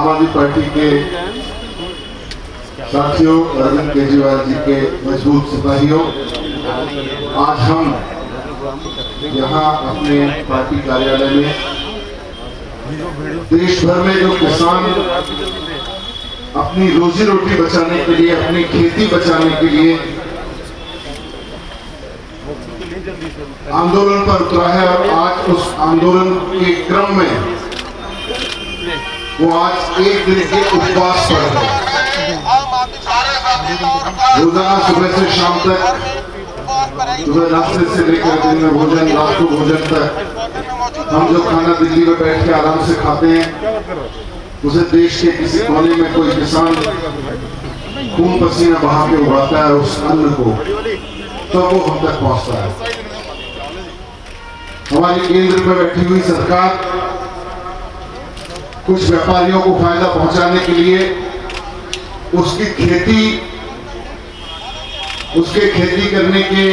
आदमी पार्टी के साथियों, अरविंद केजरीवाल जी के मजबूत सिपाहियों, आज हम यहाँ अपने पार्टी कार्यालय में देश भर में जो किसान अपनी रोजी रोटी बचाने के लिए, अपनी खेती बचाने के लिए आंदोलन पर उतरा है और आज उस आंदोलन के क्रम में वो आज एक दिन के उपवास पर है। रोजाना सुबह से शाम तक, सुबह नाश्ते से लेकर दिन में भोजन, रात को भोजन तक हम जो खाना दिल्ली में बैठ के आराम से खाते हैं, उसे देश के किसी कोने में कोई किसान खून पसीना बहा के उगाता है उस अन्न को, तो वो हम तक पहुंचता है। हमारी केंद्र में बैठी हुई सरकार कुछ व्यापारियों को फायदा पहुंचाने के लिए उसके खेती करने के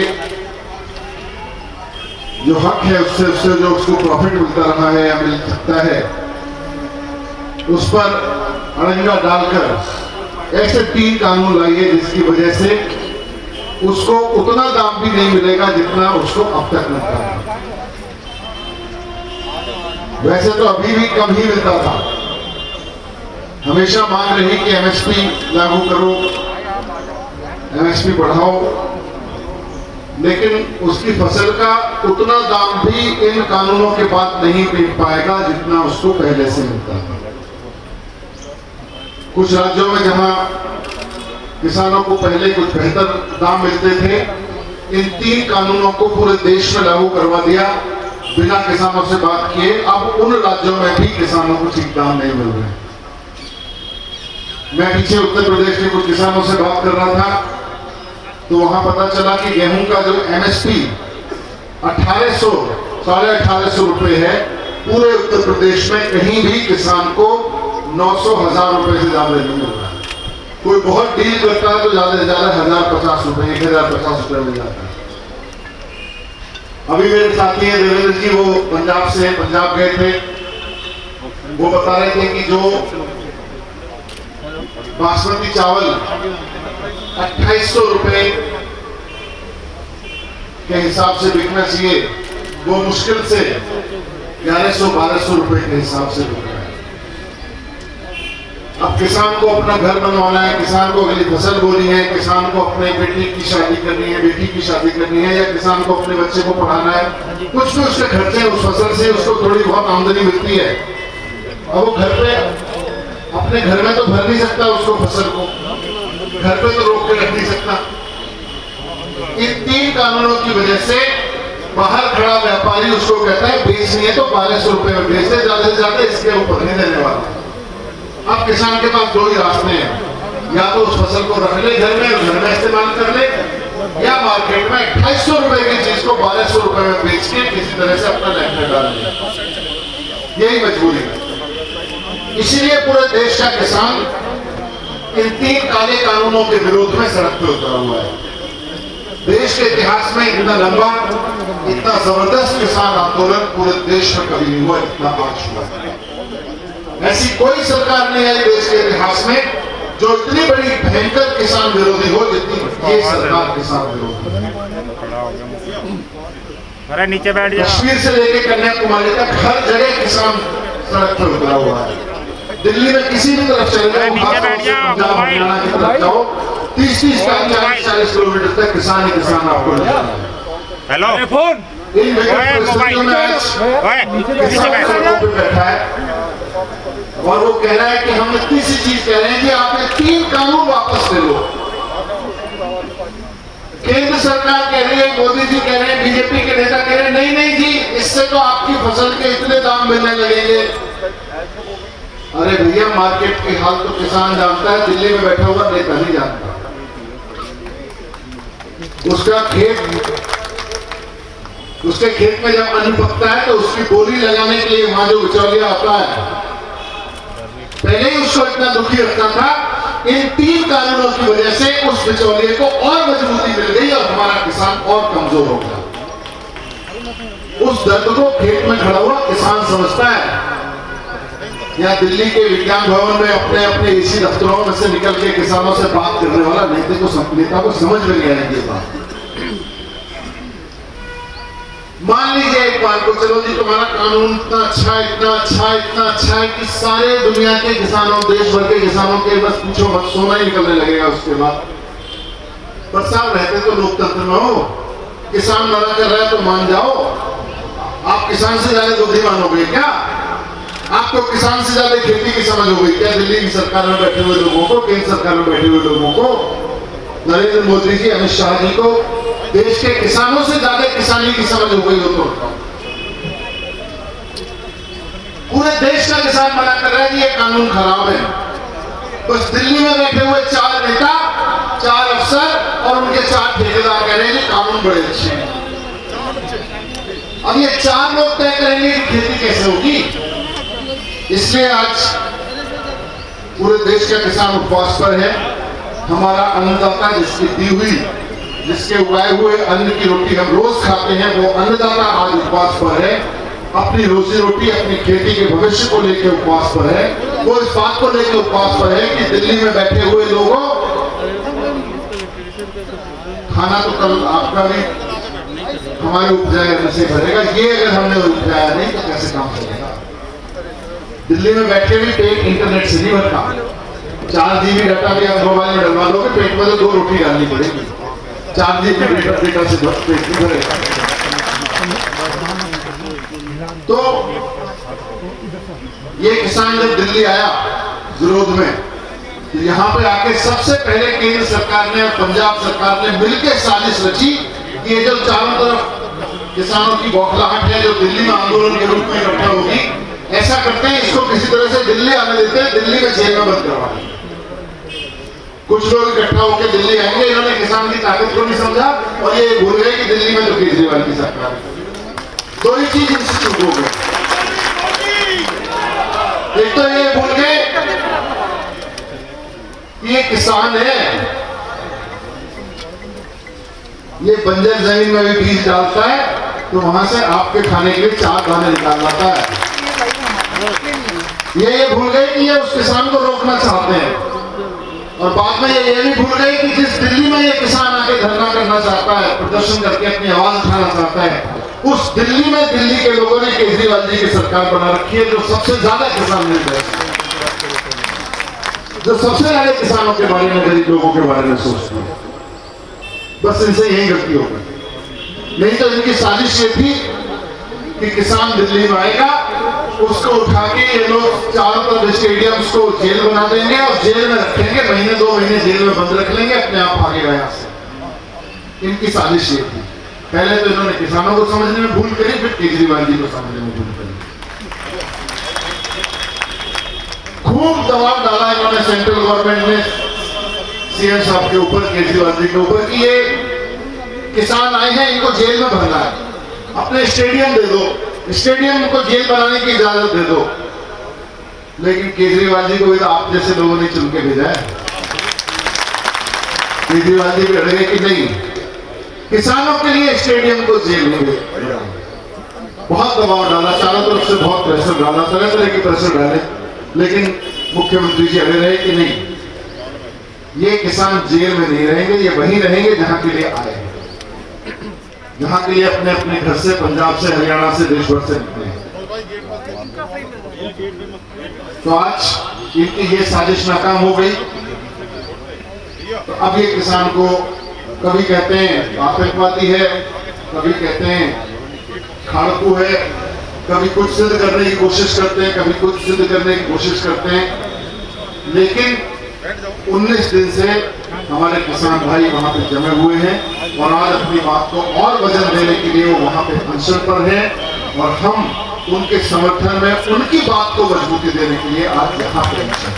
जो हक है, उससे जो उसको प्रॉफिट मिलता रहा है या मिल सकता है, उस पर अड़ंगा डालकर ऐसे 3 कानून लाइए जिसकी वजह से उसको उतना दाम भी नहीं मिलेगा जितना उसको अब तक मिलता है। वैसे तो अभी भी कम ही मिलता था। हमेशा मांग रही कि एमएसपी लागू करो, एमएसपी बढ़ाओ, लेकिन उसकी फसल का उतना दाम भी इन कानूनों के बाद नहीं मिल पाएगा जितना उसको पहले से मिलता था। कुछ राज्यों में जहां किसानों को पहले कुछ बेहतर दाम मिलते थे, इन 3 कानूनों को पूरे देश में लागू करवा दिया बिना किसानों से बात किए। अब उन राज्यों में भी किसानों को ठीक दाम नहीं मिल रहे। मैं पीछे उत्तर प्रदेश के कुछ किसानों से बात कर रहा था, तो वहां पता चला कि गेहूं का जो एमएसपी 1800-1850 रुपए है, पूरे उत्तर प्रदेश में कहीं भी किसान को 900-1000 रुपए से ज्यादा नहीं मिल रहा है। कोई बहुत डील करता है तो ज्यादा से ज्यादा 1050 रुपए, 1050 रुपए मिल जाता है। अभी मेरे साथी हैं देवेंद्र जी, वो पंजाब गए थे, वो बता रहे थे कि जो बासमती चावल 2800 रुपए के हिसाब से बिकना चाहिए, वो मुश्किल से 1100-1200 रुपए के हिसाब से बिक रहा है। अब किसान को अपना घर बनवाना है, किसान को अगली फसल बोनी है, किसान को अपने बेटी की शादी करनी है, बेटी की शादी करनी है, या किसान को अपने बच्चे को पढ़ाना है, कुछ भी उसके खर्चे उस फसल से उसको थोड़ी बहुत आमदनी मिलती है। और वो घर पे अपने घर में तो भर नहीं सकता उसको फसल को, घर पे तो रोक के रख नहीं सकता। इन 3 कानूनों की वजह से बाहर खड़ा व्यापारी उसको कहता है बेचनी है तो 1200 रुपए में बेच दे, ज्यादा से ज्यादा इसके ऊपर नहीं देने वाला। अब किसान के पास 2 ही रास्ते हैं, या तो उस फसल को रख ले घर में और घर में इस्तेमाल कर ले, या मार्केट में 2800 रुपए की चीज को 1200 रुपए में बेच के किसी तरह से अपना लैंड डाल ले। यही मजबूरी है। इसीलिए पूरे देश का किसान इन 3 काले कानूनों के विरोध में सड़क पर उतरा हुआ है। देश के इतिहास में इतना लंबा, इतना जबरदस्त किसान आंदोलन पूरे देश में कभी नहीं हुआ, इतना आज हुआ है। ऐसी कोई सरकार नहीं आई देश के इतिहास में जो इतनी बड़ी भयंकर किसान विरोधी हो जितनी ये सरकार किसान विरोधी है। नीचे बैठ जा। कश्मीर से लेकर कन्याकुमारी तक हर जगह किसान सड़क पर उतरा हुआ है। दिल्ली में किसी भी तरफ चले जाओ, पंजाब हरियाणा की तरफ जाओ, 30-40 किलोमीटर तक किसान ही किसान आपको मिल जाएगा। हेलो इन परिस्थितियों में आज किसान सड़कों पर बैठा है और वो कह रहा है कि हम इतनी सी चीज कह रहे हैं कि आपने 3 कानून वापस ले लो। केंद्र सरकार कह रही है, मोदी जी कह रहे हैं, बीजेपी के नेता कह रहे हैं नहीं जी, इससे तो आपकी फसल के इतने दाम मिलने लगेंगे। अरे भैया, मार्केट की हाल तो किसान जानता है, दिल्ली में बैठा हुआ नेता नहीं जानता। उसके खेत में जब अन्न पकता है तो उसकी बोली लगाने के लिए वहां जो बिचौलिया आता है, पहले ही उसको इतना दुखी रखता था, इन 3 कानूनों की वजह से उस बिचौलिए को और मजबूती मिल गई और हमारा किसान और कमजोर हो गया। उस दर्द को खेत में खड़ा हुआ किसान समझता है। या दिल्ली के विज्ञान भवन में अपने अपने एसी दफ्तरों में से निकल के किसानों से बात करने वाला नेता को समझ में नहीं आएगी ये बात। मान लीजिए एक बार को, चलो जी तुम्हारा कानून इतना अच्छा है, इतना अच्छा है, इतना अच्छा है कि सारे दुनिया के किसानों, देश भर के किसानों के बस पूछो मत, सोना ही निकलने लगेगा उसके बाद। पर साहब रहते तो लोकतंत्र में हो, किसान मना कर रहा है तो मान जाओ। आप किसान से ज्यादा बुद्धिमान हो गए क्या? आपको किसान से ज्यादा खेती की समझ हो गई क्या? दिल्ली की सरकार में बैठे हुए लोगों को, केंद्र सरकार में बैठे हुए लोगों को, नरेंद्र मोदी जी, अमित शाह जी को देश के किसानों से ज्यादा किसानी की समझ हो गई हो तो पूरे देश का किसान मना कर रहा है कि ये कानून खराब है। बस दिल्ली में बैठे हुए 4 नेता, 4 अफसर और उनके 4 ठेकेदार कह रहे हैं कि कानून बड़े अच्छे हैं। अब ये 4 लोग तय करेंगे कि खेती कैसे होगी। इसलिए आज पूरे देश का किसान उपवास पर है। हमारा अन्नदाता, जिसकी दी हुई, जिसके उगाए हुए अन्न की रोटी हम रोज खाते हैं, वो अन्नदाता आज उपवास पर है। अपनी रोजी रोटी, अपनी खेती के भविष्य को लेकर उपवास पर है। वो इस बात को लेकर उपवास पर है कि दिल्ली में बैठे हुए लोगों, खाना तो कल आपका भी हमारे उपजाए से भरेगा, ये अगर हमने उपजाया नहीं तो कैसे काम चलेगा? दिल्ली में बैठे भी पेट इंटरनेट से नहीं भरता। 4 GB डाटा भी आप मोबाइल में डलवा लोगे, पेट में तो 2 रोटी डालनी पड़ेगी। 4 GB डेटा से पेट नहीं भरेगा। तो ये किसान जब दिल्ली आया विरोध में, तो यहाँ पे आके सबसे पहले केंद्र सरकार ने और पंजाब सरकार ने मिलकर साजिश रची कि ये जो चारों तरफ किसानों की बौखलाहट है, जो दिल्ली में आंदोलन के रूप में इकट्ठा होगी, ऐसा करते हैं इसको किसी तरह से दिल्ली आने देते हैं, दिल्ली में जेल में बंद करवा दें। कुछ लोग इकट्ठा होकर दिल्ली आएंगे, इन्होंने किसान की ताकत को नहीं समझा और ये भूल गए कि दिल्ली में तो केजरीवाल की सरकार है। 2 ही चीज इनसे चूक हो गई। एक तो ये भूल गए कि ये किसान है, ये बंजर जमीन में भी बीज डालता है तो वहां से आपके खाने के लिए 4 दाने निकाल लाता है। ये भूल गए कि ये उस किसान को रोकना चाहते हैं। और बाद में ये भी भूल गए कि जिस दिल्ली में ये किसान आके धरना करना चाहता है, प्रदर्शन करके अपनी आवाज उठाना चाहता है, उस दिल्ली में दिल्ली के लोगों ने केजरीवाल जी की सरकार बना रखी है, जो सबसे ज्यादा किसान मिल रहे हैं, जो सबसे ज्यादा किसानों के बारे में, गरीब लोगों के बारे में सोचती है। बस इनसे यही गलती हो गई। नहीं तो इनकी साजिश ये थी कि किसान दिल्ली में आएगा, उसको उठा के ये लोग चारों तरफ स्टेडियम्स को जेल बना देंगे और जेल में रखेंगे, महीने 2 महीने जेल में बंद रख लेंगे, अपने आप भागेगा यहाँ से। इनकी साजिश ये थी। पहले तो इन्होंने किसानों को समझने में भूल करी, फिर केजरीवाल जी को समझने में भूल करी। खूब दबाव डाला इन्होंने सेंट्रल गवर्नमेंट ने सीएम साहब के ऊपर, केजरीवाल जी के ऊपर, कि ये किसान आए हैं, इनको जेल में भरना है, अपने स्टेडियम दे दो, स्टेडियम को जेल बनाने की इजाजत दे दो। लेकिन केजरीवाल जी को भी तो आप जैसे लोगों ने चुन के भेजा है। केजरीवाल जी भी अड़े कि नहीं, किसानों के लिए स्टेडियम को जेल नहीं भेजा। बहुत दबाव डाला, चारों तरफ से बहुत प्रेशर डाला, तरह तरह के प्रेशर डाले, लेकिन मुख्यमंत्री जी अड़े रहे कि नहीं, ये किसान जेल में नहीं रहेंगे, ये वहीं रहेंगे जहां के लिए आए हैं, जहां के लिए अपने अपने घर से, पंजाब से, हरियाणा से, देश भर से निकले हैं। तो आज इनकी ये साजिश नाकाम हो गई। तो अब ये किसान को कभी कहते हैं आतंकवादी है, कभी कहते हैं खाड़कू है, कभी कुछ सिद्ध करने की कोशिश करते हैं, कभी कुछ सिद्ध करने की कोशिश करते हैं। लेकिन 19 दिन से हमारे किसान भाई वहां पे जमे हुए हैं और आज अपनी बात को और वजन देने के लिए वो वहां पे अनशन पर है और हम उनके समर्थन में, उनकी बात को मजबूती देने के लिए आज यहाँ पे अनशन।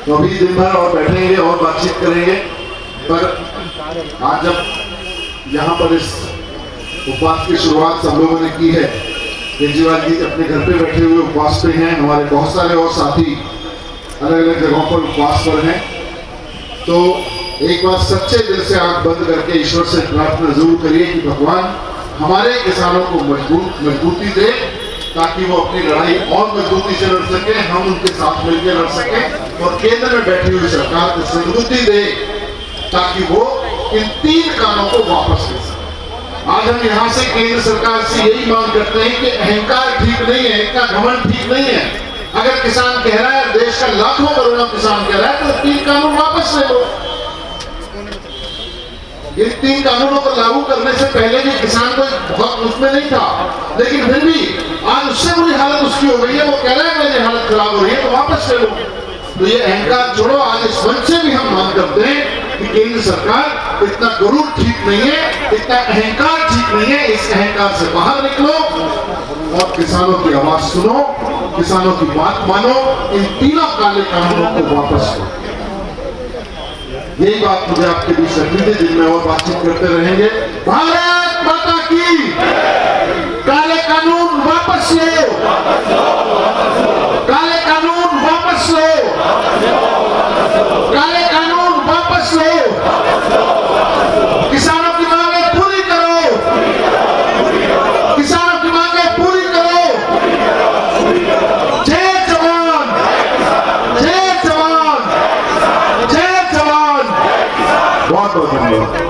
तो अभी दिन भर और बैठेंगे और बातचीत करेंगे, पर आज जब यहाँ पर इस उपवास की शुरुआत सब लोगों ने की है, केजरीवाल जी अपने घर पे बैठे हुए उपवास पे हैं, हमारे बहुत सारे और साथी अलग अलग जगहों पर उपवास पर हैं। तो एक बार सच्चे दिल से आंख बंद करके ईश्वर से प्रार्थना जरूर करिए कि भगवान हमारे किसानों को मजबूती दे, ताकि वो अपनी लड़ाई और मजबूती से लड़ सके, हम उनके साथ मिलकर लड़ सके और केंद्र में बैठी हुई सरकार को सद्बुद्धि दे ताकि वो इन 3 कानों को वापस ले सके। आज हम यहाँ से केंद्र सरकार से यही मांग करते हैं कि अहंकार ठीक नहीं है, इनका घमंड ठीक नहीं है। अगर किसान कह रहा है, देश का लाखों करोड़ों किसान कह रहा है, तो 3 कानून वापस ले लो। इन 3 कानूनों को लागू करने से पहले भी किसान को बहुत उसमें नहीं था, लेकिन फिर भी आज उससे बुरी हालत उसकी हो गई है। वो कह रहा है मेरी हालत खराब हो रही है, तो वापस ले लो। तो ये अहंकार छोड़ो। आज इस मंच से भी हम मांग करते हैं कि केंद्र सरकार, इतना गुरूर ठीक नहीं है, इतना अहंकार ठीक नहीं है। इस अहंकार से बाहर निकलो और किसानों की आवाज सुनो, किसानों की बात मानो, इन 3 काले कानूनों को वापस लो। यही बात मुझे आपके बीच रखनी थी, जिनमें और बातचीत करते रहेंगे। भारत माता की, काले कानून वापस लो, काले कानून वापस लो, काले कानून वापस लो।